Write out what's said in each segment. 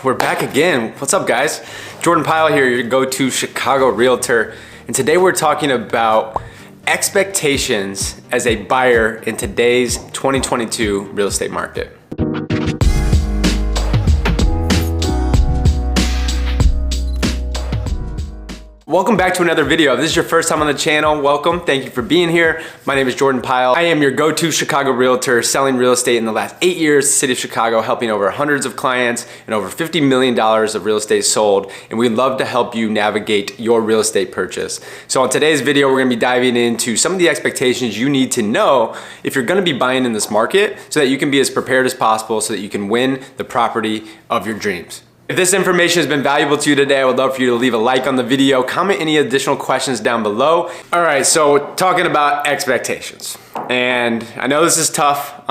We're back again. What's up, guys? Jordan Pyle here, your go-to Chicago realtor. And today we're talking about expectations as a buyer in today's 2022 real estate market. Welcome back to another video. If this is your first time on the channel, welcome. Thank you for being here. My name is Jordan Pyle. I am your go-to Chicago realtor, selling real estate in the last 8 years, the city of Chicago, helping over hundreds of clients and over $50 million of real estate sold. And we'd love to help you navigate your real estate purchase. So on today's video, we're gonna be diving into some of the expectations you need to know if you're gonna be buying in this market so that you can be as prepared as possible so that you can win the property of your dreams. If this information has been valuable to you today, I would love for you to leave a like on the video, comment any additional questions down below. All right, so talking about expectations. And I know this is tough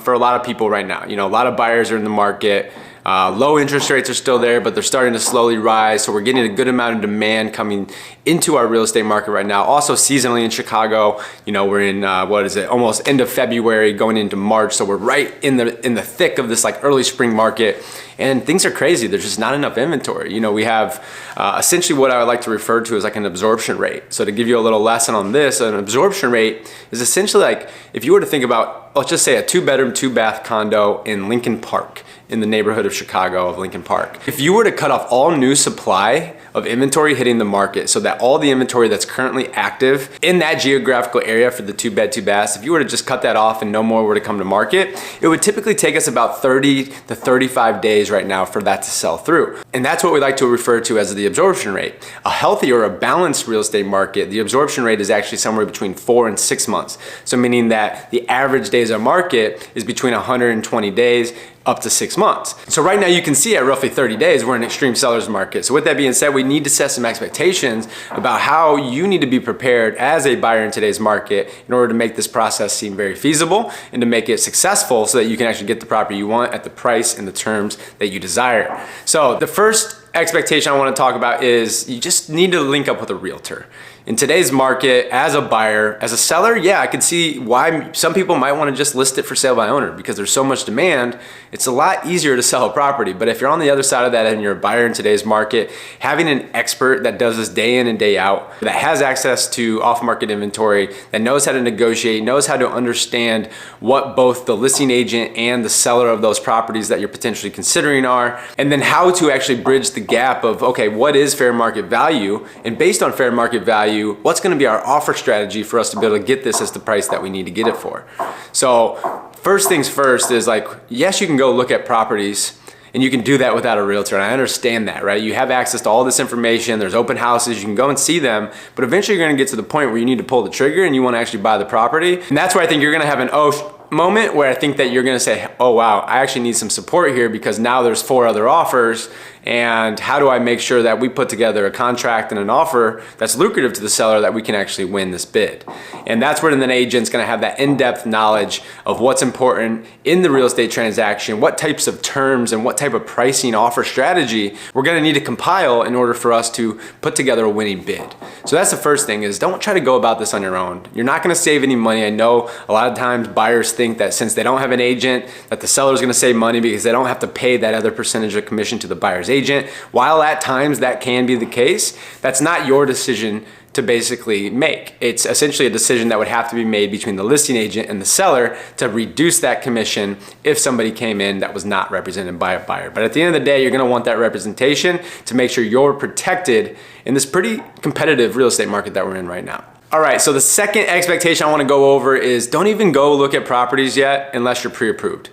for a lot of people right now. You know, a lot of buyers are in the market. Low interest rates are still there, but they're starting to slowly rise. So we're getting a good amount of demand coming into our real estate market right now. Also seasonally in Chicago, you know, we're in, almost end of February going into March. So we're right in the thick of this like early spring market. And things are crazy. There's just not enough inventory. You know, we have essentially what I would like to refer to as like an absorption rate. So to give you a little lesson on this, an absorption rate is essentially like if you were to think about, let's just say a 2-bedroom, 2-bath condo in Lincoln Park, in the neighborhood of Chicago of Lincoln Park. If you were to cut off all new supply of inventory hitting the market so that all the inventory that's currently active in that geographical area for the 2-bed, 2-baths, if you were to just cut that off and no more were to come to market, it would typically take us about 30 to 35 days right now for that to sell through. And that's what we like to refer to as the absorption rate. A healthy or a balanced real estate market, the absorption rate is actually somewhere between 4 and 6 months. So meaning that the average days on market is between 120 days up to 6 months. So right now you can see at roughly 30 days, we're in an extreme seller's market. So with that being said, we need to set some expectations about how you need to be prepared as a buyer in today's market in order to make this process seem very feasible and to make it successful so that you can actually get the property you want at the price and the terms that you desire. So the first expectation I want to talk about is you just need to link up with a realtor. In today's market, as a buyer, as a seller, yeah, I can see why some people might want to just list it for sale by owner because there's so much demand. It's a lot easier to sell a property. But if you're on the other side of that and you're a buyer in today's market, having an expert that does this day in and day out, that has access to off-market inventory, that knows how to negotiate, knows how to understand what both the listing agent and the seller of those properties that you're potentially considering are, and then how to actually bridge the gap of, okay, what is fair market value? And based on fair market value, what's going to be our offer strategy for us to be able to get this as the price that we need to get it for? So first things first is like, yes, you can go look at properties and you can do that without a realtor. And I understand that, right? You have access to all this information. There's open houses. You can go and see them. But eventually you're going to get to the point where you need to pull the trigger and you want to actually buy the property. And that's where I think you're going to have an moment where I think that you're going to say, oh, wow, I actually need some support here because now there's 4 other offers. And how do I make sure that we put together a contract and an offer that's lucrative to the seller that we can actually win this bid? And that's where an agent's gonna have that in-depth knowledge of what's important in the real estate transaction, what types of terms and what type of pricing offer strategy we're gonna need to compile in order for us to put together a winning bid. So that's the first thing is don't try to go about this on your own. You're not gonna save any money. I know a lot of times buyers think that since they don't have an agent, that the seller's gonna save money because they don't have to pay that other percentage of commission to the buyer's agent. While at times that can be the case, that's not your decision to basically make. It's essentially a decision that would have to be made between the listing agent and the seller to reduce that commission if somebody came in that was not represented by a buyer. But at the end of the day, you're gonna want that representation to make sure you're protected in this pretty competitive real estate market that we're in right now. All right, so the second expectation I wanna go over is don't even go look at properties yet unless you're pre-approved.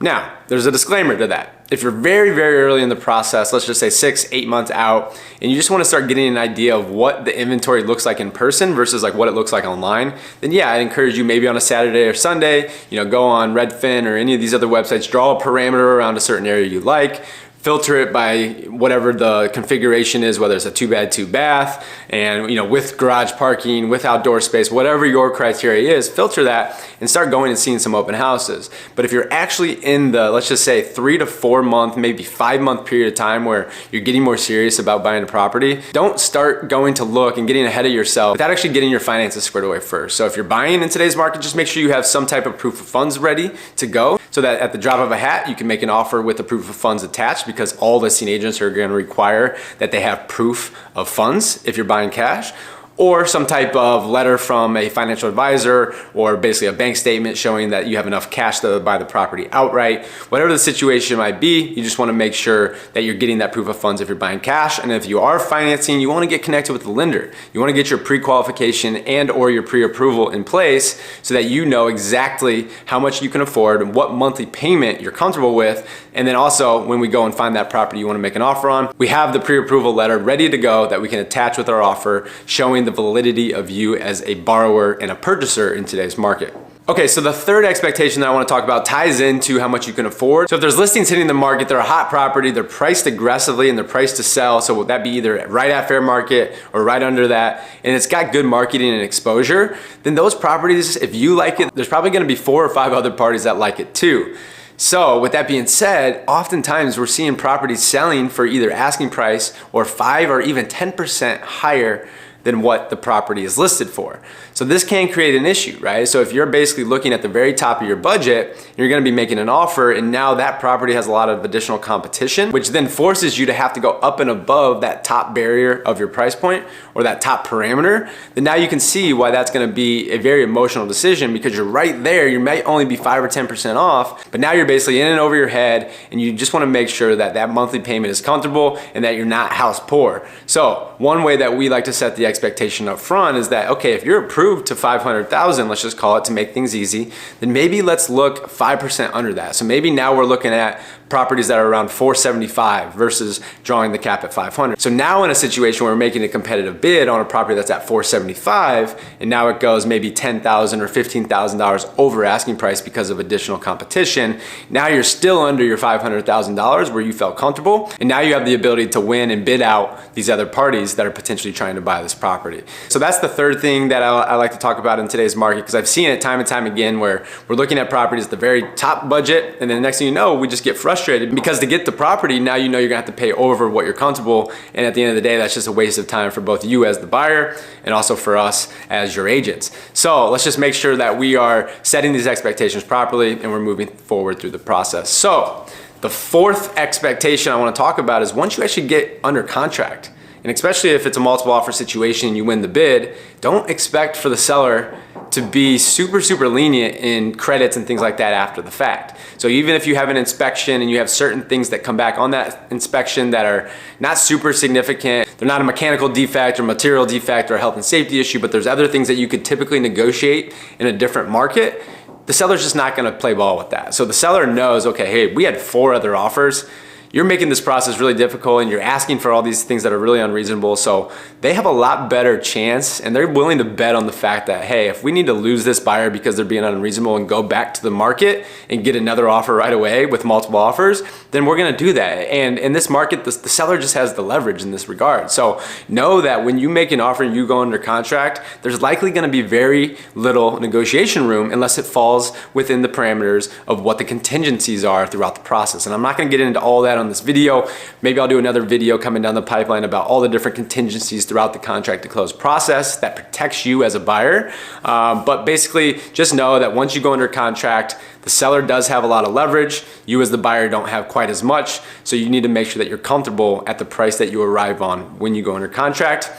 Now, there's a disclaimer to that. If you're very, very early in the process, let's just say 6, 8 months out, and you just want to start getting an idea of what the inventory looks like in person versus like what it looks like online, then yeah, I'd encourage you maybe on a Saturday or Sunday, you know, go on Redfin or any of these other websites, draw a parameter around a certain area you like, filter it by whatever the configuration is, whether it's a 2-bed, 2-bath, and you know, with garage parking, with outdoor space, whatever your criteria is, filter that and start going and seeing some open houses. But if you're actually in the, let's just say 3 to 4 month, maybe 5 month period of time where you're getting more serious about buying a property, don't start going to look and getting ahead of yourself without actually getting your finances squared away first. So if you're buying in today's market, just make sure you have some type of proof of funds ready to go so that at the drop of a hat, you can make an offer with the proof of funds attached, because all listing agents are going to require that they have proof of funds if you're buying cash, or some type of letter from a financial advisor, or basically a bank statement showing that you have enough cash to buy the property outright. Whatever the situation might be, you just want to make sure that you're getting that proof of funds if you're buying cash. And if you are financing, you want to get connected with the lender. You want to get your pre-qualification and or your pre-approval in place so that you know exactly how much you can afford and what monthly payment you're comfortable with. And then also, when we go and find that property you want to make an offer on, we have the pre-approval letter ready to go that we can attach with our offer, showing the validity of you as a borrower and a purchaser in today's market. Okay, so the third expectation that I want to talk about ties into how much you can afford. So if there's listings hitting the market, they're a hot property, they're priced aggressively and they're priced to sell. So would that be either right at fair market or right under that, and it's got good marketing and exposure, then those properties, if you like it, there's probably going to be 4 or 5 other parties that like it too. So with that being said, oftentimes we're seeing properties selling for either asking price or 5 or even 10% higher than what the property is listed for. So this can create an issue, right? So if you're basically looking at the very top of your budget, you're gonna be making an offer, and now that property has a lot of additional competition, which then forces you to have to go up and above that top barrier of your price point or that top parameter, then now you can see why that's gonna be a very emotional decision, because you're right there. You might only be 5 or 10% off, but now you're basically in and over your head, and you just wanna make sure that that monthly payment is comfortable and that you're not house poor. So one way that we like to set the expectation up front is that, okay, if you're approved to 500,000, let's just call it to make things easy, then maybe let's look 5% under that. So maybe now we're looking at properties that are around 475 versus drawing the cap at 500. So now in a situation where we're making a competitive bid on a property that's at 475, and now it goes maybe $10,000 or $15,000 over asking price because of additional competition, now you're still under your $500,000 where you felt comfortable, and now you have the ability to win and bid out these other parties that are potentially trying to buy this property. So that's the third thing that I like to talk about in today's market, because I've seen it time and time again where we're looking at properties at the very top budget, and then the next thing you know, we just get frustrated because to get the property, now you know you're gonna have to pay over what you're comfortable, and at the end of the day, that's just a waste of time for both you as the buyer and also for us as your agents. So let's just make sure that we are setting these expectations properly and we're moving forward through the process. So the fourth expectation I want to talk about is once you actually get under contract, and especially if it's a multiple offer situation and you win the bid, don't expect for the seller to be super lenient in credits and things like that after the fact. So even if you have an inspection and you have certain things that come back on that inspection that are not super significant, they're not a mechanical defect or material defect or a health and safety issue, but there's other things that you could typically negotiate in a different market, the seller's just not gonna play ball with that. So the seller knows, okay, hey, we had 4 other offers. You're making this process really difficult and you're asking for all these things that are really unreasonable. So they have a lot better chance, and they're willing to bet on the fact that, hey, if we need to lose this buyer because they're being unreasonable and go back to the market and get another offer right away with multiple offers, then we're gonna do that. And in this market, the seller just has the leverage in this regard. So know that when you make an offer and you go under contract, there's likely gonna be very little negotiation room unless it falls within the parameters of what the contingencies are throughout the process. And I'm not gonna get into all that on this video. Maybe I'll do another video coming down the pipeline about all the different contingencies throughout the contract to close process that protects you as a buyer. But basically just know that once you go under contract, the seller does have a lot of leverage. You as the buyer don't have quite as much. So you need to make sure that you're comfortable at the price that you arrive on when you go under contract,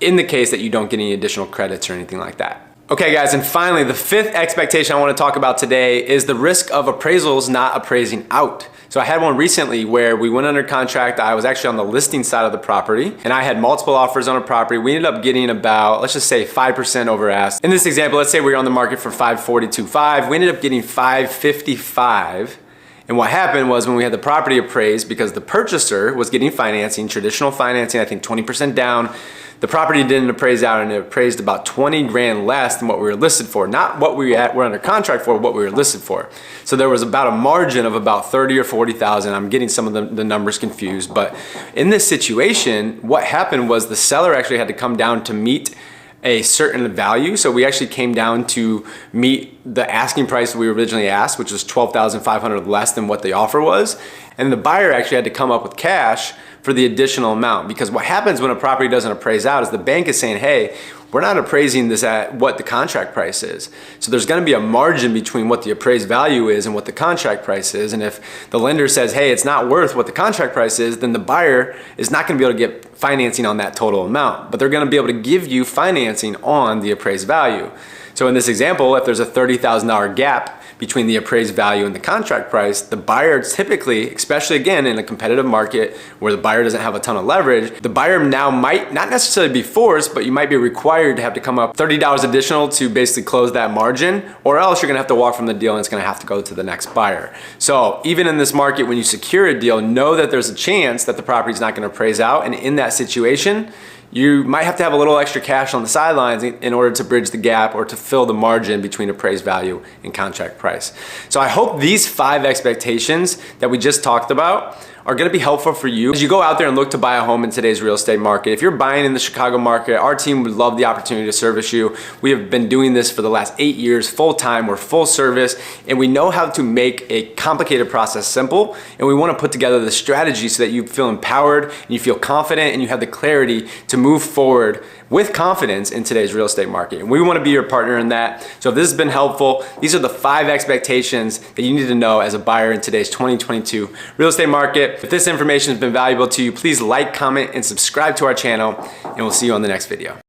in the case that you don't get any additional credits or anything like that. Okay guys, and finally, the fifth expectation I want to talk about today is the risk of appraisals not appraising out. So I had one recently where we went under contract. I was actually on the listing side of the property, and I had multiple offers on a property. We ended up getting about, let's just say 5% over ask. In this example, let's say we were on the market for 542.5. We ended up getting 555. And what happened was when we had the property appraised, because the purchaser was getting financing, traditional financing, I think 20% down, the property didn't appraise out, and it appraised about 20 grand less than what we were listed for. Not what we were under contract for, what we were listed for. So there was about a margin of about 30 or 40,000. I'm getting some of the numbers confused, but in this situation, what happened was the seller actually had to come down to meet a certain value. So we actually came down to meet the asking price we originally asked, which was $12,500 less than what the offer was. And the buyer actually had to come up with cash for the additional amount, because what happens when a property doesn't appraise out is the bank is saying, hey, we're not appraising this at what the contract price is. So there's gonna be a margin between what the appraised value is and what the contract price is. And if the lender says, hey, it's not worth what the contract price is, then the buyer is not gonna be able to get financing on that total amount, but they're gonna be able to give you financing on the appraised value. So in this example, if there's a $30,000 gap between the appraised value and the contract price, the buyer typically, especially again in a competitive market where the buyer doesn't have a ton of leverage, the buyer now might not necessarily be forced, but you might be required to have to come up $30 additional to basically close that margin, or else you're gonna have to walk from the deal and it's gonna have to go to the next buyer. So even in this market, when you secure a deal, know that there's a chance that the property's not gonna appraise out, and in that situation, you might have to have a little extra cash on the sidelines in order to bridge the gap or to fill the margin between appraised value and contract price. So I hope these 5 expectations that we just talked about are gonna be helpful for you as you go out there and look to buy a home in today's real estate market. If you're buying in the Chicago market, our team would love the opportunity to service you. We have been doing this for the last 8 years, full time, we're full service, and we know how to make a complicated process simple, and we wanna put together the strategy so that you feel empowered and you feel confident and you have the clarity to move forward with confidence in today's real estate market. And we wanna be your partner in that. So if this has been helpful, these are the 5 expectations that you need to know as a buyer in today's 2022 real estate market. If this information has been valuable to you, please like, comment, and subscribe to our channel, and we'll see you on the next video.